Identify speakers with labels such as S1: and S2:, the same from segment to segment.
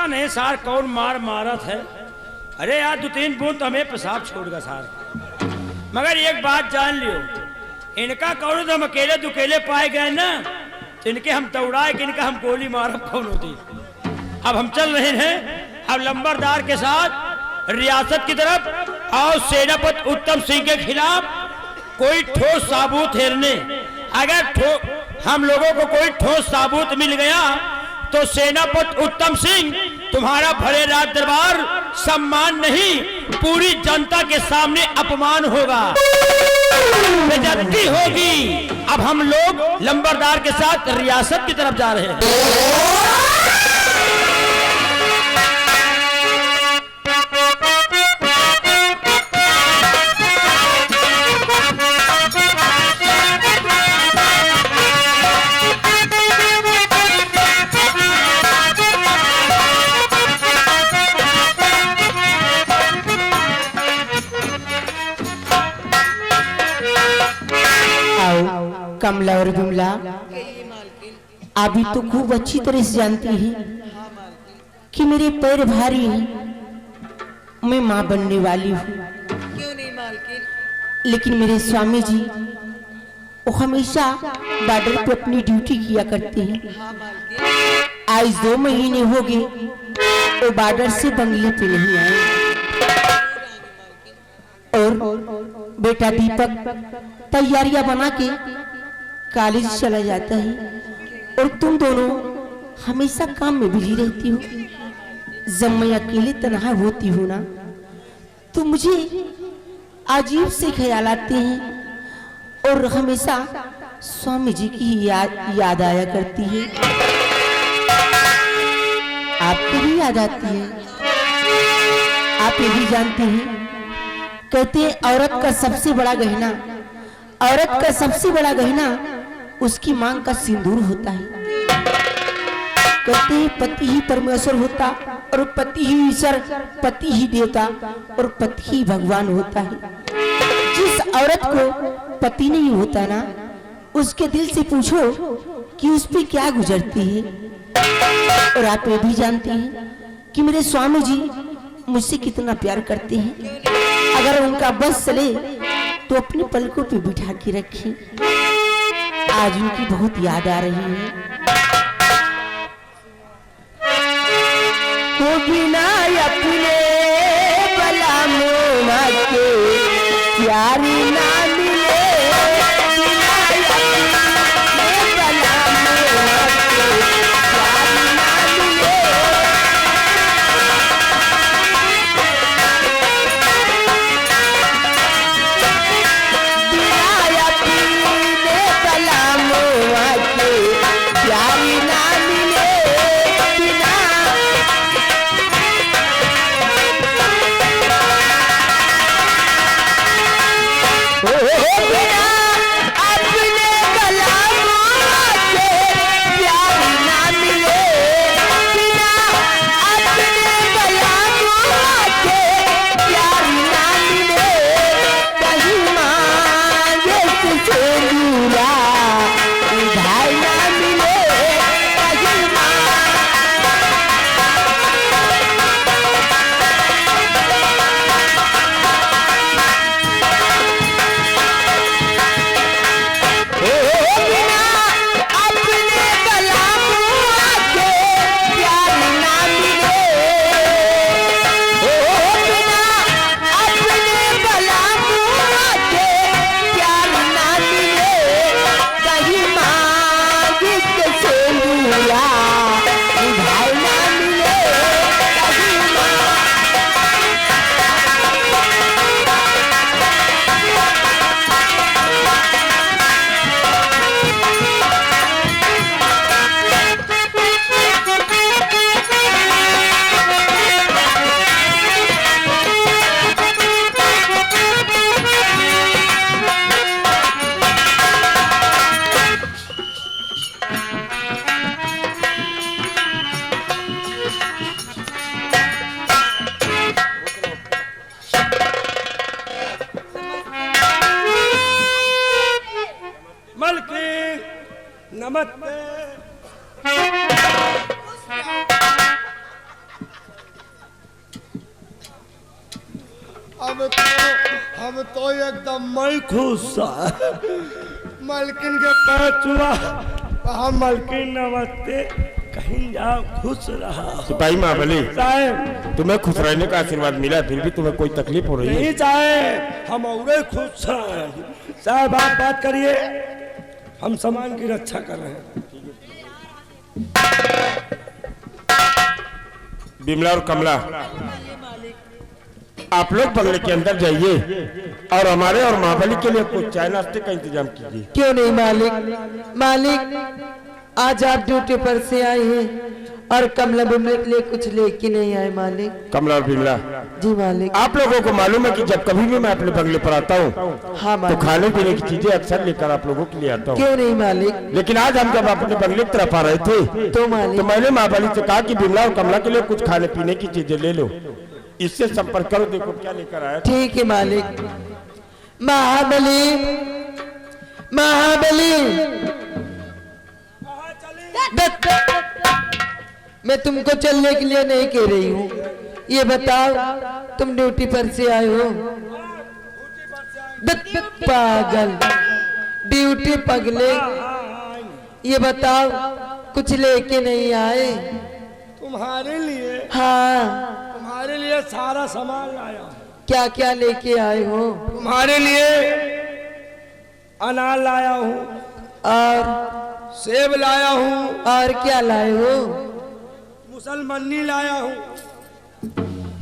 S1: पता नहीं सार कौन मार मारत है। अरे यार 2-3 बूंद तो हमें पेशाब छोड़गा सार। मगर एक बात जान लियो, इनका कौन तो हम अकेले दुकेले पाए गए ना, तो इनके हम दौड़ाए कि इनका हम गोली मारब कौन होती। अब हम चल रहे हैं अब लंबरदार के साथ रियासत की तरफ और सेनापति उत्तम सिंह के खिलाफ कोई ठोस सबूत हेरने। अगर हम लोगों को कोई ठोस सबूत मिल गया तो सेनापति उत्तम सिंह तुम्हारा भले राज दरबार सम्मान नहीं पूरी जनता के सामने अपमान होगा, बेइज्जती होगी। अब हम लोग लंबरदार के साथ रियासत की तरफ जा रहे हैं।
S2: कमला और विमला अभी तो खूब अच्छी तरह से जानती है कि मेरे पैर भारी हैं, मैं मां बनने वाली हूँ।
S3: क्यों नहीं मालकिन?
S2: लेकिन मेरे स्वामी जी वो हमेशा बॉर्डर पे अपनी ड्यूटी किया करते हैं।
S3: हाँ मालकिन।
S2: आज 2 महीने हो गए वो बॉर्डर से बंगले पे नहीं आए। और बेटा दीपक तैयारियां बना के कॉलेज चला जाता है और तुम दोनों हमेशा काम में बिजी रहती हो। जब मैं अकेले तन्हा होती हूँ ना तो मुझे अजीब से ख्याल आते हैं और हमेशा स्वामी जी की याद आया करती है। आपको भी याद आती है? आप ये भी जानते हैं, कहते हैं औरत का सबसे बड़ा गहना, औरत का सबसे बड़ा गहना उसकी मांग का सिंदूर होता है। कहते हैं पति ही परमेश्वर होता और पति ही ईश्वर, पति ही देवता और पति ही भगवान होता है। जिस औरत को पति नहीं होता ना उसके दिल से पूछो कि उस पे क्या गुजरती है। और आप ये भी जानते हैं कि मेरे स्वामी जी मुझसे कितना प्यार करते हैं। अगर उनका बस चले तो अपने पलकों पे बिठा के रखें। आज उनकी बहुत याद आ रही है। हो बिना अपने बला मोमा के प्यारी ना मिले, बिना अपने बला मोमा के प्यारी ना मिले।
S1: नमस्ते।
S4: हम तो एकदम मैं खुश मलकिन के पैर छुआ। हाँ मलकिन नमस्ते, कहीं जाओ खुश रहा।
S5: सिपाही महाबली
S4: साहब
S5: तुम्हें खुश रहने का आशीर्वाद मिला, फिर भी तुम्हें कोई तकलीफ हो रही है?
S4: नहीं साहब, हम और खुश हैं। साहब आप बात करिए, हम सामान की रक्षा कर रहे हैं।
S5: बिमला और कमला, आप लोग बंगले के अंदर जाइए और हमारे और महाबली के लिए कुछ चाय नाश्ते का इंतजाम कीजिए।
S3: क्यों नहीं मालिक। मालिक आज आप ड्यूटी पर से आए हैं और कमला बिमला के लिए कुछ लेके नहीं आए मालिक।
S5: कमला और बिमला,
S3: जी मालिक।
S5: आप लोगों को मालूम है कि जब कभी भी मैं अपने बंगले पर आता हूँ
S3: हाँ
S5: तो
S3: मालिक।
S5: खाने पीने की चीजें अक्सर लेकर आप लोगों के लिए आता हूँ।
S3: क्यों नहीं मालिक।
S5: लेकिन आज हम जब अपने बंगले की तरफ आ रहे थे
S3: तो मालिक
S5: तो मैंने महाबली से कहा कि बिमला और कमला के लिए कुछ खाने पीने की चीजें ले लो, इससे संपर्क करो, देखो क्या लेकर आया।
S3: ठीक है मालिक। महाबली महाबली मैं तुमको चलने के लिए नहीं कह रही हूँ, ये बताओ तुम ड्यूटी पर से आए हो? पागल ड्यूटी पगले, ये बताओ कुछ लेके नहीं आए?
S4: तुम्हारे लिए,
S3: हाँ
S4: तुम्हारे लिए सारा सामान लाया हूं।
S3: क्या क्या लेके आए हो?
S4: तुम्हारे लिए अनार लाया हूँ,
S3: और
S4: सेब लाया हूँ,
S3: और क्या लाए हो?
S4: मुसलमानी लाया हूँ।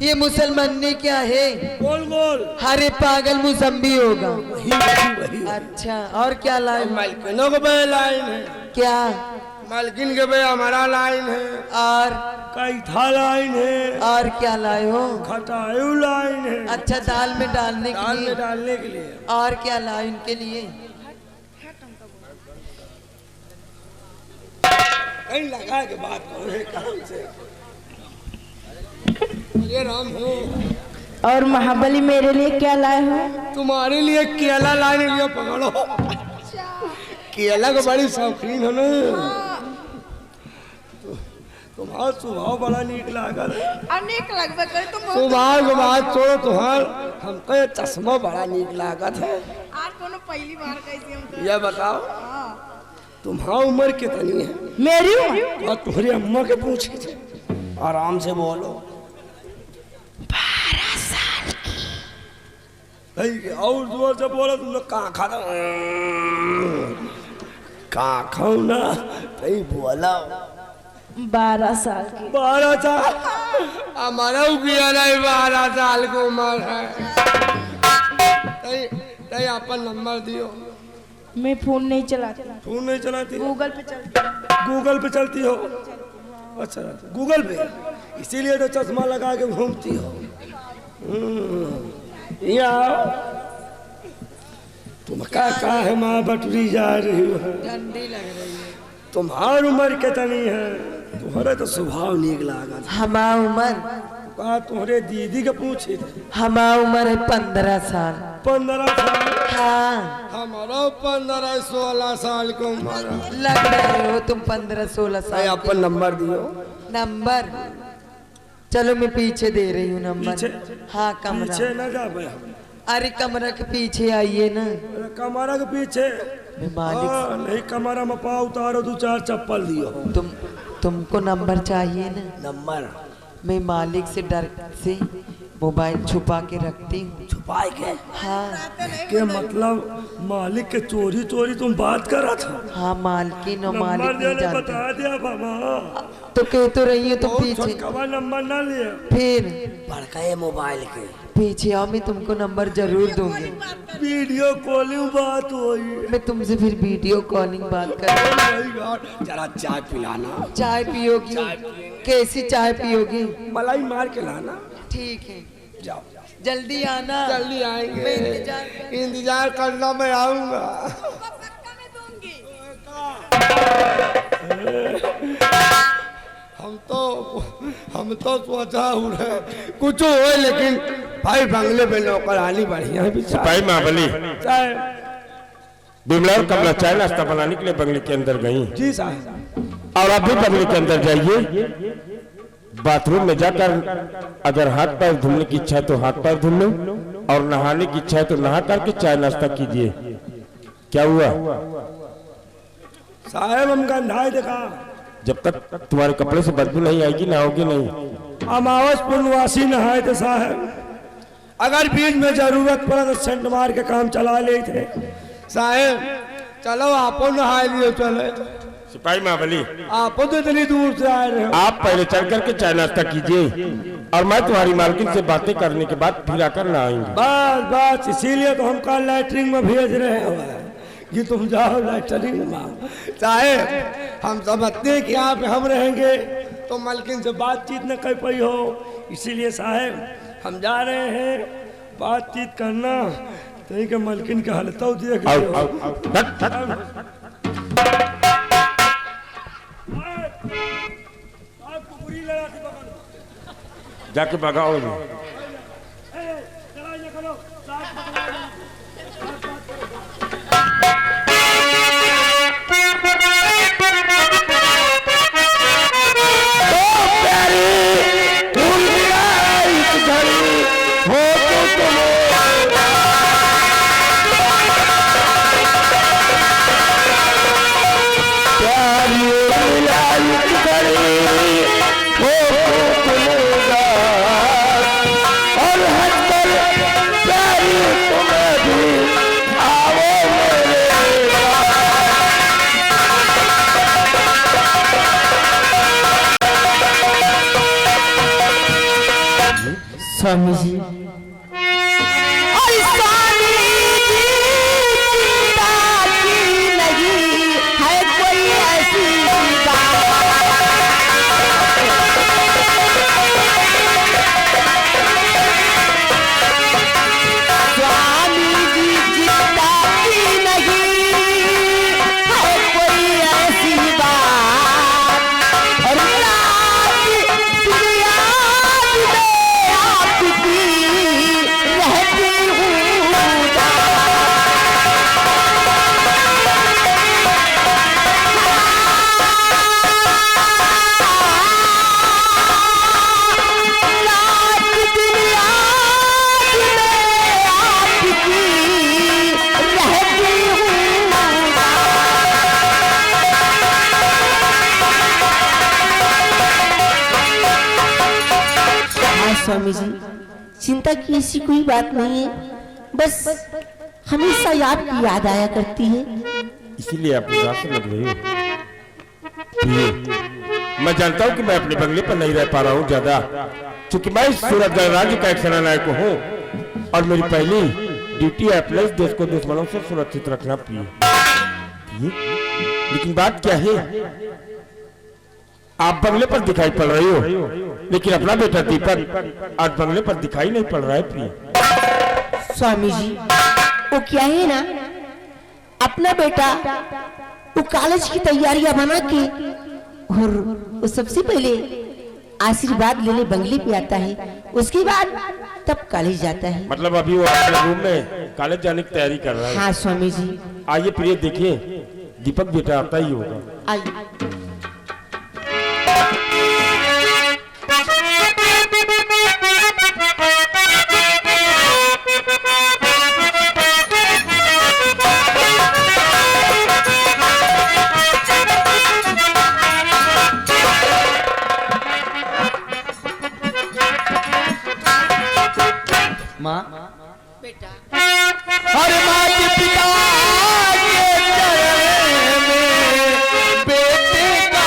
S3: ये मुसलमानी क्या है?
S4: गोल गोल
S3: हरे पागल मौसम्बी होगा।
S4: वही
S3: अच्छा और क्या लाए?
S4: मालकिनों के बे लाइन है,
S3: क्या?
S4: मालकिन के बे हमारा लाइन है,
S3: और
S4: कैथा लाइन है,
S3: और क्या लाए हो?
S4: खटायू लाइन है,
S3: अच्छा दाल में डालने के
S4: दाल में
S3: लिए।
S4: डालने के लिए।
S3: और क्या लाए उनके लिए?
S4: कहीं लगा के बात करो रे काम से। अरे राम हो,
S2: और महाबली मेरे लिए क्या लाए हो?
S4: तुम्हारे लिए केला लाने लिए पकड़ो। केला का बड़ी शौकीन हो ना, तुम्हारा स्वभाव बड़ा नीक लागल।
S6: अनेक लगभग करे तुम बहुत
S4: स्वभाव के बात छोड़ो, तुम्हार हमको ये चश्मा बड़ा नीक लागत है।
S6: आज कोनो पहली बार कैसे हम तो
S4: ये बताओ तुम्हारी उम्र कितनी है?
S2: मेरी उम्र?
S4: और तुम्हारी अम्मा के पूछे थे, आराम से बोलो।
S2: 12 साल
S4: की। और जोर से बोलो, तुम लोग कहाँ खा कहाँ खाओ ना, कहीं बोला।
S2: 12 साल की।
S4: 12 साल हमारा किया नहीं, 12 साल की उम्र है। तई अपन नंबर दियो।
S2: मैं फोन नहीं चलाती,
S4: फोन नहीं चलाती?
S2: गूगल पे चलती हूँ।
S4: गूगल पे चलती हो? अच्छा गूगल पे, इसीलिए तो चश्मा लगा के घूमती हो। यहाँ तुम का है माँ बटुरी जा रही हो?
S3: ठंडी लग रही है।
S4: तुम्हारी उम्र कितनी है? तुम्हारे तो स्वभाव नीक लागत।
S3: हमारा उम्र,
S4: कहा तुम्हारे दीदी के पूछे थे।
S3: हमारा उम्र है 15 साल।
S4: 15 साल?
S3: हाँ
S4: हमारा 15-16 साल की उम्र।
S3: लग रहे हो तुम 15-16 साल।
S4: अपन नंबर दियो।
S3: नंबर चलो मैं पीछे दे रही हूँ नंबर।
S4: पीछे?
S3: हाँ कमरा।
S4: पीछे न जा भाई,
S3: अरे कमरा के पीछे आइए ना।
S4: कमरा के पीछे?
S3: मैं मालिक
S4: हाँ, नहीं कमरा में पाँव उतारो, 2-4 चप्पल दियो।
S3: तुमको नंबर चाहिए ना?
S4: नंबर
S3: मैं मालिक से डर से मोबाइल छुपा के रखती हूँ।
S4: छुपाए के?
S3: हाँ
S4: के मतलब मालिक के चोरी चोरी तुम बात कर रहा था?
S3: हाँ मालकिन और
S4: नंबर
S3: मालिक नहीं
S4: देने
S3: जानते।
S4: बता दिया बाबा।
S3: तो कह तो रही है तुम
S4: बहुत
S3: पीछे।
S4: छोटका नंबर ना लिया।
S3: फिर
S4: बड़का मोबाइल के
S3: पीछे आओ, मैं तुमको नंबर जरूर दूंगी।
S4: वीडियो कॉलिंग बात हुई।
S3: मैं तुमसे फिर वीडियो कॉलिंग बात करूँ।
S4: जरा चाय पिलाना।
S3: चाय पियोगी? कैसी चाय पियोगी?
S4: मलाई मार के लाना।
S3: ठीक है
S4: जाओ
S3: जल्दी आना।
S4: जल्दी आएंगे।
S3: मैं इंतजार
S4: इंतजार करना, मैं आऊंगा। हम तो सोचा हूँ कुछ हो, लेकिन भाई बंगले पे नौकरानी बढ़िया है।
S5: सिपाही महाबली, बिमला और कमला चाय नाश्ता बनाने के लिए बंगले के अंदर गई।
S4: जी साहब।
S5: और आप भी बंगले के अंदर जाइए, बाथरूम में जाकर अगर हाथ पैर धुलने की इच्छा है तो हाथ पैर धुल लो, और नहाने की इच्छा है तो नहा करके चाय नाश्ता कीजिए। क्या हुआ?
S4: साहब हम गंधाए देखा।
S5: जब तक तुम्हारे कपड़े से बदबू नहीं आएगी नहाओगे नहीं।
S4: अमावस पूर्णवासी नहाए थे साहब, अगर बीच में जरूरत पड़ा तो सेंट मार के काम चला ले थे साहब। चलो आपो नहाए लियो। चले
S5: सिपाही महाबली,
S4: आप तो इतनी दूर से आए रहे हो।
S5: आप पहले चल करके चाय नाश्ता कीजिए और मैं तुम्हारी मालकिन से बातें करने के बाद फिर आकर नहाएंगे।
S4: बस बस इसीलिए तो हम कल लैटरिन में भेज रहे हैं कि तुम जाओ लैटरिन में। साहब हम समझते हैं कि यहाँ पे हम रहेंगे तो मालकिन से बातचीत न कर पाई हो, इसीलिए साहब हम जा रहे हैं बातचीत करना। तो के मालकिन के हालत देख
S5: जाके भगाओ।
S2: स्वामी जी, और स्वामी जी चिंता की नहीं है कोई ऐसी स्वामी जी चिंता की नहीं है कोई ऐसी बात। और स्वामी जी, चिंता की ऐसी कोई बात नहीं है, बस हमेशा आपकी याद आया करती है,
S5: इसीलिए आप उदास से लग रही हो। मैं जानता हूँ कि मैं अपने बंगले पर नहीं रह पा रहा हूँ ज्यादा, क्योंकि मैं इस सूरत राज्य का एक सेनानायक हूँ और मेरी पहली ड्यूटी है अपने देश को दुश्मनों से सुरक्षित रखना। पिए लेकिन बात क्या है, आप बंगले पर दिखाई पड़ रही हो लेकिन अपना बेटा दीपक आज बंगले पर दिखाई नहीं पड़ रहा है। प्रिय
S2: स्वामी जी, वो क्या है ना, अपना बेटा वो कॉलेज की तैयारियां बना के और वो सबसे पहले आशीर्वाद लेने बंगले पे आता है, उसके बाद तब कॉलेज जाता है।
S5: मतलब अभी वो अपने रूम में कॉलेज जाने की तैयारी कर रहा है।
S2: हाँ स्वामी जी।
S5: आइए प्रिय देखिए, दीपक बेटा आता ही होगा।
S2: आइए।
S3: माँ
S2: बेटा,
S3: अरे माता पिता के चरण में बेटे का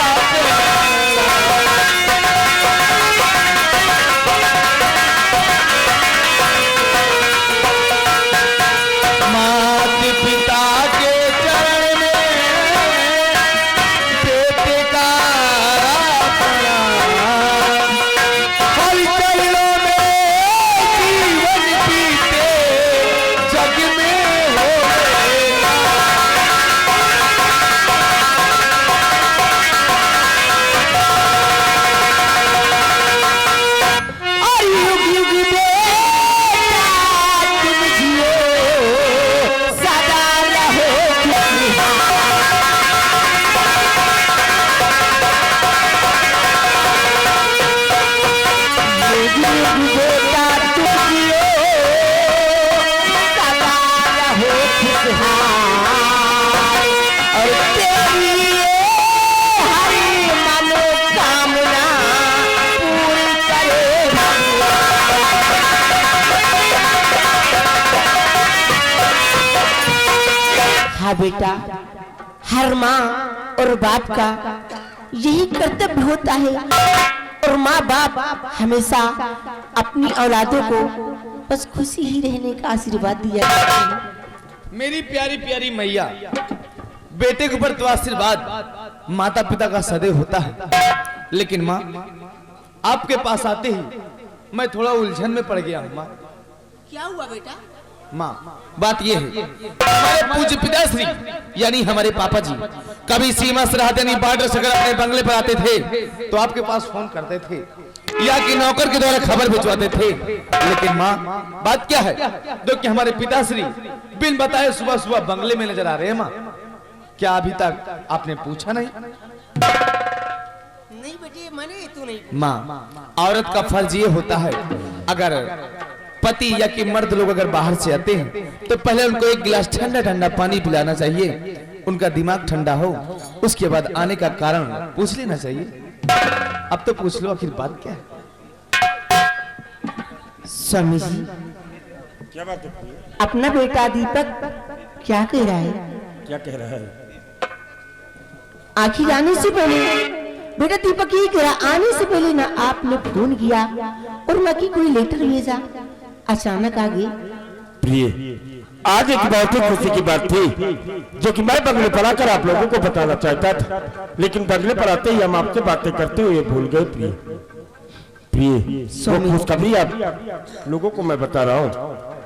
S2: हाँ बेटा, हर माँ और बाप का यही कर्तव्य होता है, और माँ बाप हमेशा अपनी औलादों को बस खुशी ही रहने का आशीर्वाद दिया करते हैं।
S7: मेरी प्यारी प्यारी मैया, बेटे के ऊपर तो आशीर्वाद माता पिता का सदैव होता है, लेकिन माँ आपके पास आते ही मैं थोड़ा उलझन में पड़ गया हूँ। माँ
S2: क्या हुआ बेटा?
S7: माँ बात ये है, हमारे पूज्य पिताश्री यानी हमारे पापा जी कभी सीमा सरहद यानी बॉर्डर से अगर अपने बंगले पर आते थे तो आपके पास फोन करते थे या कि नौकर के द्वारा खबर भिजवाते थे। लेकिन माँ बात क्या है, जो कि हमारे पिताश्री बिन बताए सुबह सुबह बंगले में नजर आ रहे हैं। माँ क्या अभी तक आपने पूछा नहीं?
S2: नहीं बेटे, मैंने तू नहीं।
S7: माँ औरत का फर्ज ये होता है, अगर पति या कि मर्द लोग अगर बाहर से आते हैं तो पहले उनको एक गिलास ठंडा ठंडा पानी पिलाना चाहिए, उनका दिमाग ठंडा हो, उसके बाद आने का कारण पूछ लेना चाहिए। अब तो पूछ लो आखिर बात क्या है।
S2: स्वामी जी,
S5: क्या बात है?
S2: अपना बेटा दीपक क्या कह रहा है?
S5: क्या कह रहा है?
S2: आखिर आने से पहले बेटा दीपक ये कह रहा, आने से पहले ना आपने फोन किया और ना कि कोई लेटर भेजा, अचानक आ गए।
S5: प्रिय, आज एक बहुत ही खुशी की बात थी जो कि मैं बंगले पर आकर आप लोगों को बताना चाहता था, लेकिन बंगले पर आते ही हम आपसे बातें करते हुए भूल गए। प्रिय प्रिय, खुशखबरी आप लोगों को मैं बता रहा हूँ।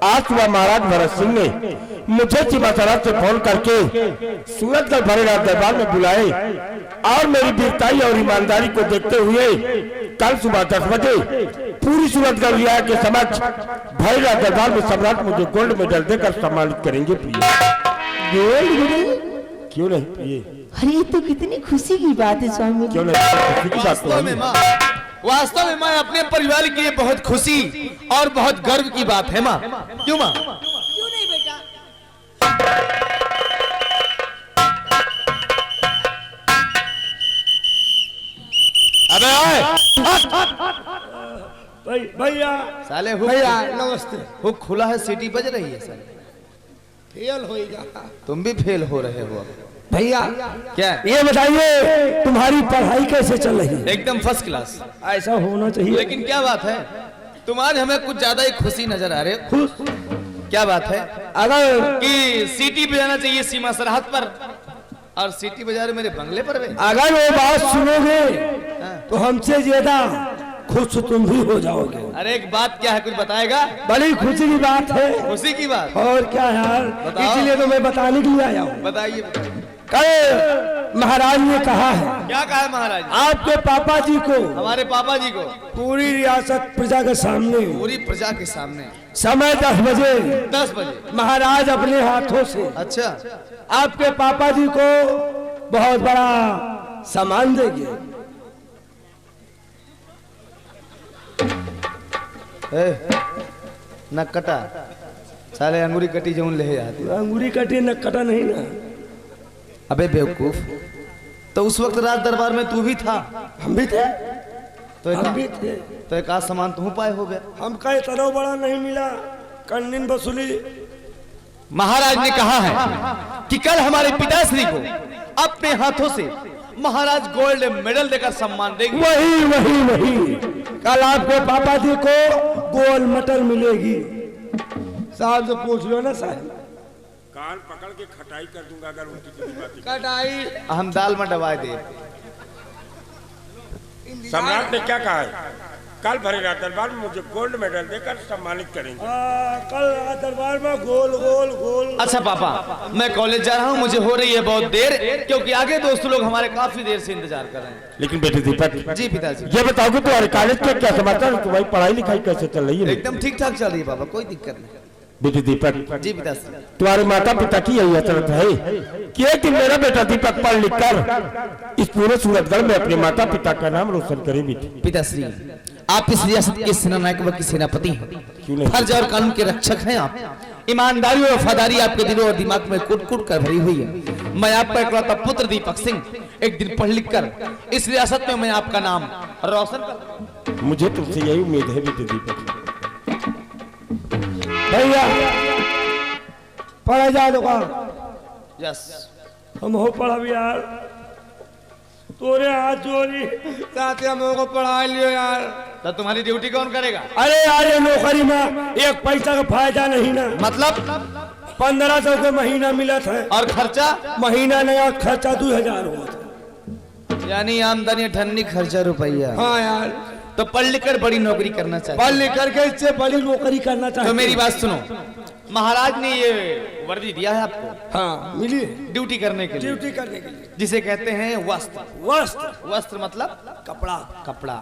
S5: आज सुबह महाराज भरत सिंह ने मुझे सीमा सरहद से फोन करके सूरतगढ़ भरेराज दरबार में बुलाए और मेरी वीरताई और ईमानदारी को देखते हुए कल सुबह 10 बजे पूरी सूरतगढ़ रियाया के समक्ष भरेराज दरबार में सम्राट मुझे गोल्ड मेडल देकर सम्मानित करेंगे। प्रिय,
S2: गोल्ड मेडल?
S5: क्यों नहीं प्रिय?
S2: अरे ये तो कितनी खुशी की बात है स्वामी।
S5: क्यों नहीं? खुशी की बात तो
S7: वास्तव में
S5: है।
S7: माँ, वास्तव में माँ अपने परिवार के लिए बहुत खुशी और बहुत गर्व की बात है माँ। क्यों माँ?
S6: क्यों नहीं बेटा?
S7: अबे
S4: भैया
S7: साले
S4: भैया नमस्ते।
S7: हुक खुला है, सीटी बज रही है साले।
S4: फेल होएगा
S7: तुम भी फेल हो रहे हो।
S4: भैया।
S7: क्या?
S4: ये बताइए तुम्हारी पढ़ाई कैसे चल रही है?
S7: एकदम फर्स्ट क्लास।
S4: ऐसा होना चाहिए।
S7: लेकिन क्या बात है, तुम आज हमें कुछ ज्यादा ही खुशी नजर आ रहे हो।
S4: खुश
S7: क्या बात है
S4: अगर
S7: कि सीटी बजाना चाहिए सीमा सरहद पर और सीटी बजा रहे मेरे बंगले पर भी।
S4: अगर वो बात सुनोगे तो हमसे ज्यादा खुश तुम भी हो जाओगे।
S7: अरे एक बात क्या है, कुछ बताएगा?
S4: बड़ी खुशी की बात है।
S7: खुशी की बात?
S4: और क्या यार,
S7: बताओ।
S4: इसलिए तो मैं बताने के लिए आया हूँ।
S7: बताइए बताइए।
S4: कल महाराज ने कहा है
S7: क्या कहा है महाराज?
S4: आपके पापा जी को
S7: हमारे पापा जी को
S4: पूरी रियासत प्रजा के सामने
S7: पूरी प्रजा के सामने
S4: समय 10 बजे
S7: 10 बजे
S4: महाराज अपने हाथों से
S7: अच्छा
S4: आपके पापा जी को बहुत बड़ा सम्मान देंगे।
S7: न कटा साले अंगूरी कटी जौन ले आती।
S4: अंगूरी कटी न कटा नहीं ना।
S7: अबे बेवकूफ, तो उस वक्त राज दरबार में तू भी था।
S4: हम भी थे।
S7: तो
S4: हम भी थे।
S7: तो एक आध सामान तू पाए हो गया।
S4: हमका इतना बड़ा नहीं मिला। कन्निन वसूली।
S7: महाराज ने कहा है कि कल हमारे पिताश्री को अपने हाथों से महाराज गोल्ड मेडल देकर सम्मान देंगे।
S4: वही वही वही कल आपके पापा जी को गोल्ड मेडल मिलेगी। साहब से पूछ लो ना साहब।
S5: कान पकड़ के खटाई कर दूंगा अगर उनकी किसी बात की।
S4: कटाई
S7: हम दाल में दबा दे।
S5: सम्राट ने क्या कहा है? कल भरेराज दरबार में मुझे गोल्ड मेडल देकर सम्मानित करेंगे।
S4: कल दरबार में गोल गोल गोल।
S7: अच्छा पापा, मैं कॉलेज जा रहा हूँ, मुझे हो रही है बहुत देर, क्योंकि आगे दोस्त लोग हमारे काफी देर से इंतजार कर रहे हैं।
S5: लेकिन बेटे दीपक
S7: जी पिताजी।
S5: ये बताओगे तुम्हारे कॉलेज के क्या समाचार? तुम्हारी पढ़ाई लिखाई कैसे चल रही है?
S7: एकदम ठीक ठाक चल रही है पापा, कोई दिक्कत नहीं।
S5: बेटे दीपक
S7: जी पिताजी।
S5: तुम्हारे माता पिता की यही हसरत है कि एक दिन मेरा बेटा दीपक पढ़ लिख कर इस पूरे सूरतगढ़ में अपने माता पिता का नाम रोशन करे। बेटे
S7: पिताश्री, आप इस रियासत के सेनानायक व की सेनापति हैं, फर्ज और कानून के रक्षक हैं आप। ईमानदारी और वफादारी आपके दिलों और दिमाग में कूट कूट कर भरी हुई है। मैं आपका इकलौता पुत्र दीपक सिंह एक दिन पढ़ लिख कर इस रियासत में मैं आपका नाम रोशन कर।
S5: मुझे तुमसे यही उम्मीद है बेटे दीपक।
S4: भैया पढ़ा जा दुकान
S7: यस।
S4: हम हो पढ़ब यार, तोरे हाथ जोड़ी साथ हम को पढ़ा लियो यार।
S7: तो तुम्हारी ड्यूटी कौन करेगा?
S4: अरे यार ये नौकरी में एक पैसा का फायदा नहीं ना।
S7: मतलब
S4: 1500 के महीना मिला था
S7: और खर्चा?
S4: महीना नया खर्चा 2000 हुआ था।
S7: यानी आमदनी ठन्नी खर्चा रुपया।
S4: हाँ यार,
S7: तो पढ़ लिख कर बड़ी नौकरी करना चाहिए।
S4: पढ़ लिख करके इससे बड़ी नौकरी करना चाहिए।
S7: तो मेरी बात सुनो, महाराज ने ये वर्दी दिया है आपको।
S4: हाँ मिली
S7: ड्यूटी करने के लिए,
S4: ड्यूटी करने के लिए,
S7: जिसे कहते हैं वस्त्र।
S4: वस्त्र,
S7: वस्त्र मतलब
S4: कपड़ा,
S7: कपड़ा।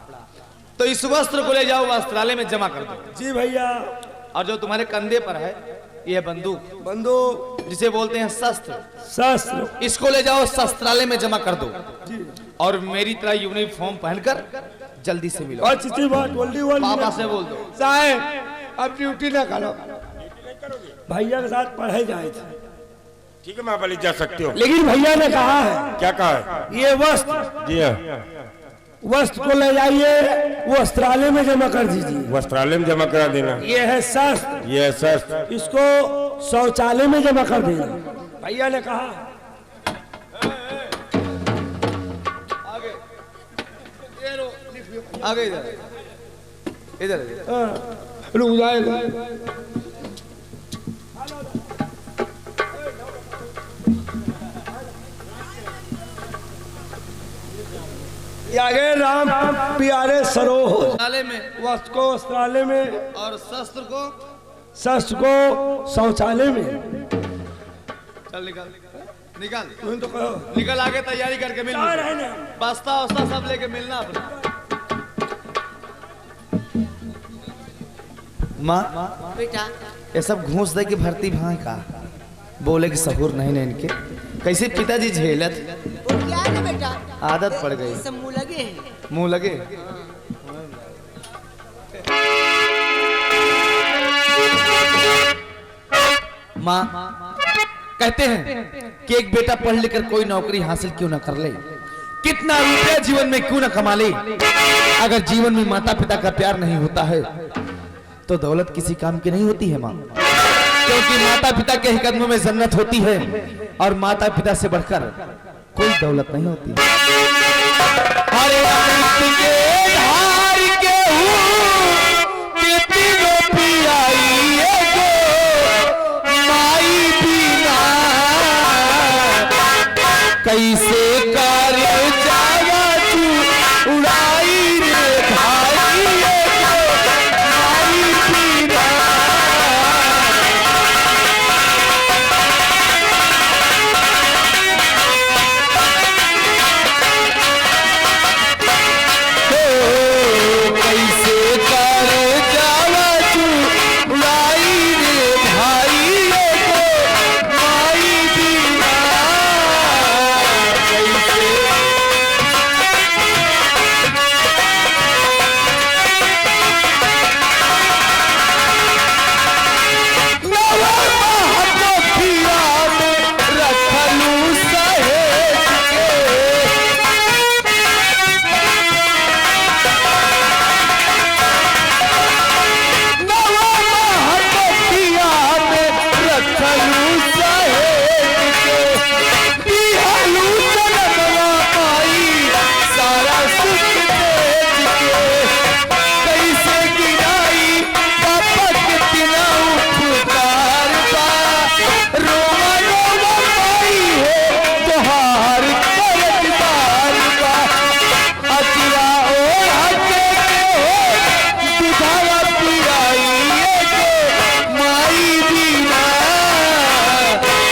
S7: तो इस वस्त्र को ले जाओ वस्त्रालय में जमा कर दो।
S4: जी भैया।
S7: और जो तुम्हारे कंधे पर है यह बंदूक,
S4: बंदूक
S7: जिसे बोलते हैं शस्त्र,
S4: शस्त्र,
S7: इसको ले जाओ शस्त्रालय में जमा कर दो। और मेरी तरह यूनिफॉर्म पहनकर जल्दी से मिलो।
S4: अच्छी बात
S7: पापा से बोल दो
S4: साहब अब ड्यूटी ना करो, भैया के साथ पढ़े जाए थे।
S5: ठीक है महाबली, जा सकते हो।
S4: लेकिन भैया ने कहा है,
S5: क्या कहा है?
S4: ये वस्त्र,
S5: जी हाँ,
S4: वस्त्र को ले जाइए वस्त्रालय में जमा कर दीजिए।
S5: वस्त्रालय में जमा करा देना।
S4: ये है शस्त्र,
S5: ये है शस्त्र,
S4: इसको शौचालय में जमा कर देना। भैया ने कहा
S7: आगे इधर इधर।
S4: रुक जाएगा। आगे राम प्यारे सरोह
S7: शौचालय में,
S4: वस्त्र को वस्त्रालय में
S7: और शस्त्र को
S4: शस्त्र को शौचालय में।
S7: चल निकल निकल,
S4: तुम तो कहो
S7: निकल आगे, तैयारी करके मिल।
S4: क्या रहना?
S7: बस्ता वस्ता सब लेके मिलना अपना। माँ
S2: बेटा
S7: ये सब घूस दे के भर्ती भाई का बोले कि सहूर नहीं ना इनके। कैसे पिताजी झेलत,
S2: वो क्या है बेटा,
S7: आदत पड़ गई।
S2: सब मुंह लगे हैं।
S7: मुंह लगे। माँ कहते हैं कि एक बेटा पढ़ लिख कर कोई नौकरी हासिल क्यों ना कर ले, कितना रुपया जीवन में क्यों ना कमा ले, अगर जीवन में माता पिता का प्यार नहीं होता है तो दौलत किसी काम की नहीं होती है माँ। क्योंकि माता पिता के ही कदमों में जन्नत होती है और माता पिता से बढ़कर कोई दौलत नहीं होती। हरे अमृत के धार के कितनी रोटी आई माई बिना, कैसे कर जावा तू उड़ाई रे भाई माई बिना। कैसे कर जावा तू उड़ाई रे भाई माई बिना, कैसे रखलू सहेज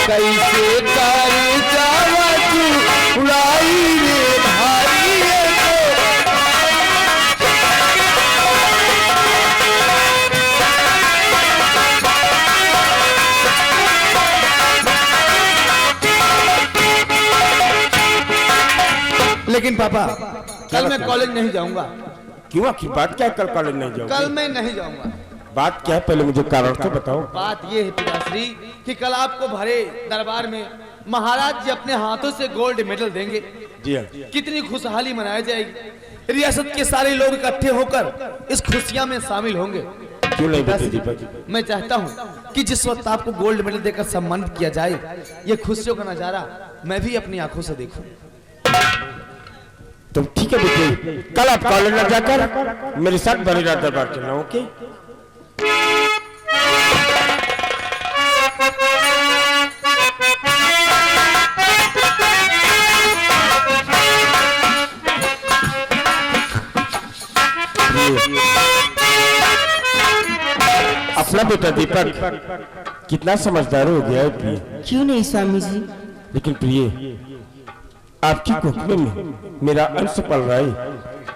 S7: कैसे कर जावा तू उड़ाई रे भाई लेकिन पापा कल मैं कॉलेज नहीं जाऊंगा।
S5: क्यों? आखिर बात क्या है? कल कॉलेज नहीं जाओगे?
S7: कल मैं नहीं जाऊंगा।
S5: बात क्या है पहले मुझे कारण तो बताओ।
S7: बात ये है पिताश्री कि कल आपको भरे दरबार में महाराज जी अपने हाथों से गोल्ड मेडल देंगे।
S5: जी हाँ।
S7: कितनी खुशहाली मनाई जाएगी, रियासत के सारे लोग इकट्ठे होकर इस खुशियां में शामिल होंगे।
S5: क्यों नहीं देते दीपक जी?
S7: मैं चाहता हूँ कि जिस वक्त आपको गोल्ड मेडल देकर सम्मानित किया जाए, ये खुशियों का नजारा मैं भी अपनी आंखों से देखूं।
S5: तो ठीक है बेटे, कल आप कॉलेज में जाकर मेरे साथ बनेरा दरबार चलना। ओके? अपना बेटा दीपक कितना समझदार हो गया है प्रिय।
S2: क्यों नहीं स्वामी जी?
S5: लेकिन प्रिय, आपकी कोखियों में मेरा अंश पल रहा है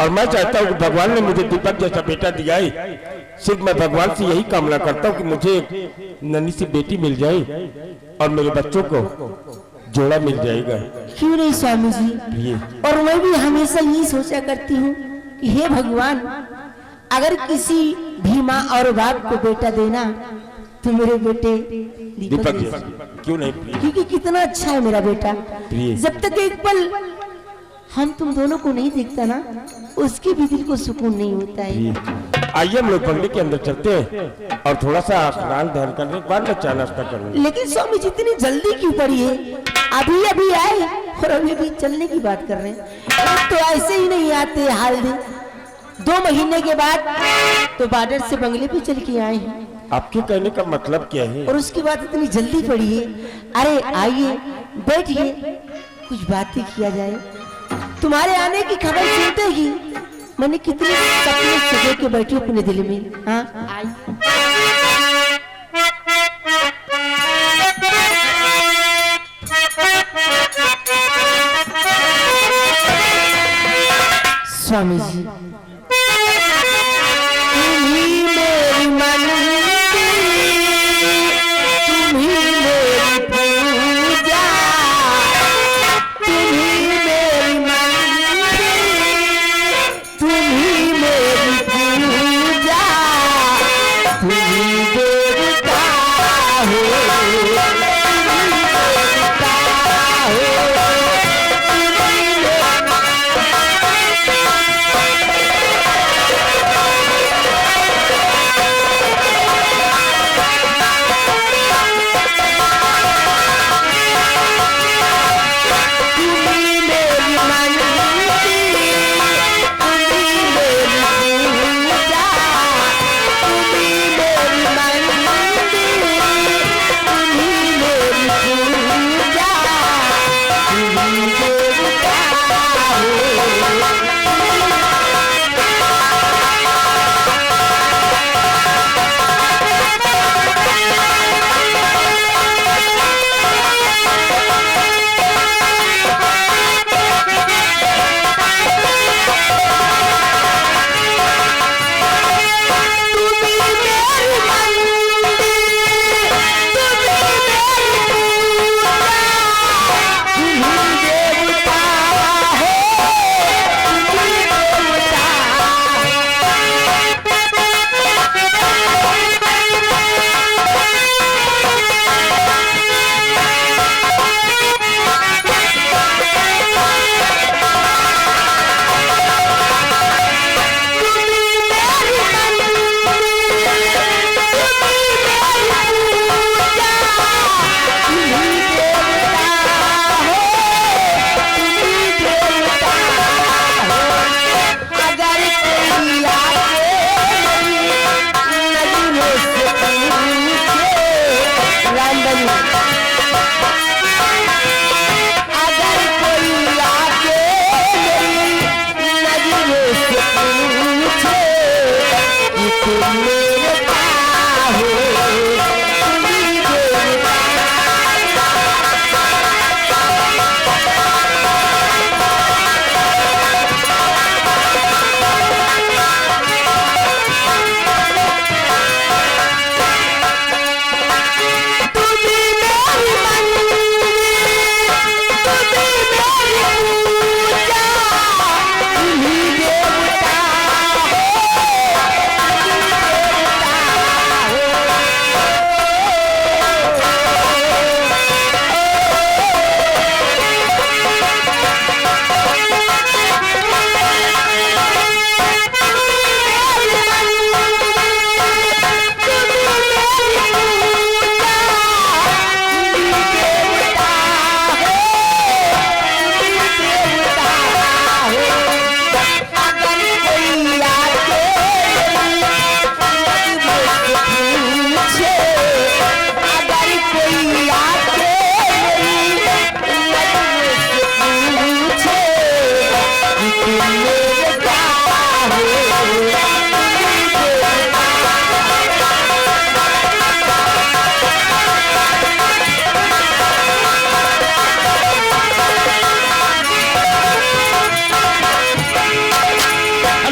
S5: और मैं चाहता हूँ कि भगवान ने मुझे दीपक जैसा बेटा दिया है। सिर्फ मैं भगवान से यही कामना करता हूँ कि मुझे एक नन्ही सी बेटी मिल जाए और मेरे बच्चों को जोड़ा मिल जाएगा।
S2: क्यों नहीं स्वामी जी?
S5: प्रिय,
S2: और मैं भी हमेशा यही सोचा करती हूँ कि हे भगवान, अगर किसी भी माँ और बाप को बेटा देना तो मेरे बेटे
S5: दीपक जी,
S2: जैसा।
S5: क्यों नहीं प्रिय?
S2: क्योंकि कितना अच्छा है मेरा बेटा।
S5: प्रिय,
S2: जब तक एक पल हम तुम दोनों को नहीं देखता ना, उसके भी दिल को सुकून नहीं होता है।
S5: प्रिय, आइए हम लोग बंगले के अंदर चलते हैं और थोड़ा सा स्नान ध्यान करने के बाद मैं चाय नाश्ता करूंगा।
S2: लेकिन स्वामी जी इतनी जल्दी क्यों पड़ी है? अभी अभी आए और अभी भी चलने की बात कर रहे हैं। तो ऐसे ही नहीं आते हाल दिन। 2 महीने के बाद तो बॉर्डर से बंगले पे चल के आए हैं
S5: आपके कहने का मतलब क्या है?
S2: और उसके बाद इतनी जल्दी पड़ी है। अरे आइए बैठिए, कुछ बातें किया जाए। तुम्हारे आने की खबर सुनते ही मैंने कितने सपने सजे के बैठी अपने दिल में। हाँ आइए। स्वामी जी, तुम्ही मेरी मनती, तुम्ही मेरी पूजा, तुम्ही मेरी मनती, तुम्ही मेरी पूजा, तुम्ही देवता हो, तुम्ही देवता हो।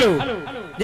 S1: हेलो